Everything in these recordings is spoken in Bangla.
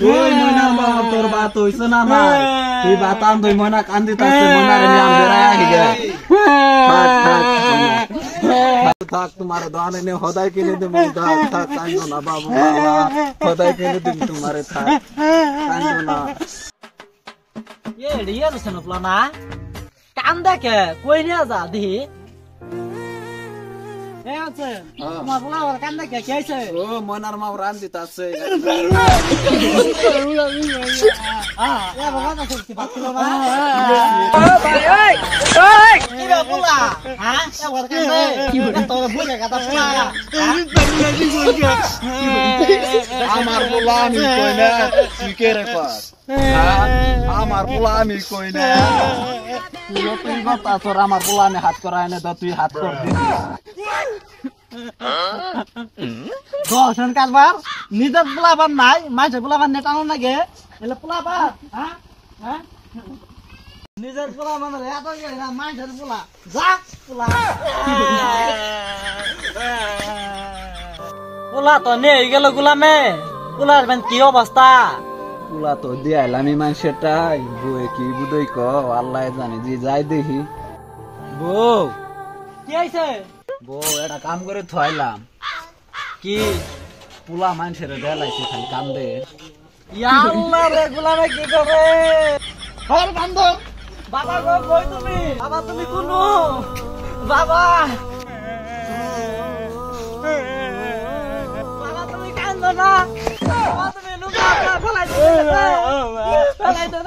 ওই ময়নার মা তোর বাত হইছে না না তুই বাতান তুই ময়না কান্দি তাছে ময়নারে নিয়াম বেড়ায় আহি গে থাক তোমার দোকানে নে হদাই কিনে দে মন থাক থাক কান্দো না বাবু বাবা হদাই কিনে দিন তোমারে থাক কান্দো না ये रियल से न प्लाना कांदा के कोई नहीं जा दी ए আছে তোমার বলা কান্দা কে কেছে ও ময়নার মা রান দিতাছে এ বাবা না সত্যি বাকি বাবা ভাই ওই ওই কি বলা হ্যাঁ এ বড় কান্দে কি বলে তোর বুঝে কথা শোনা আমার বলা আমি কই না তুই কে রে পাস আমার বলা আমি কই না তুই কথা তোর আমার বলা নে হাত করায় না তো তুই হাত কর দিস দর্শন কারবার নিজের পোলাবার নাই মাঝে পোলাবার নেটানো নাগে এলে পোলাবার হ্যাঁ হ্যাঁ নিজের পোলা মানে এত না মাঝের পোলা যা পোলা পোলা তো নেই গেল গুলামে পোলার বেন কি অবস্থা পুলা তো দিয়াইলামি মানুষটাই বই কি বুদই ক আল্লাহ জানে যে যাই দেখি বউ কি হইছে বউ এটা কাম করে থইলাম কি পুলা মানুষের দেলাইছে খালি কান্দে ইয়া আল্লাহ রে গুলামে কি করে হর বান্ধব বাবা গো কই তুমি বাবা তুমি কোন বাবা বাবা তুমি কান্দো না বাবা তুমি লুকা ফলাই দিতে ফলাই দিতে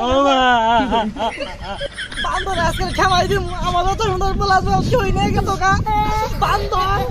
বান্ধব আজকে খাওয়াই দিম আমার তো সুন্দর বলা কই নাই গেল কা বান্ধব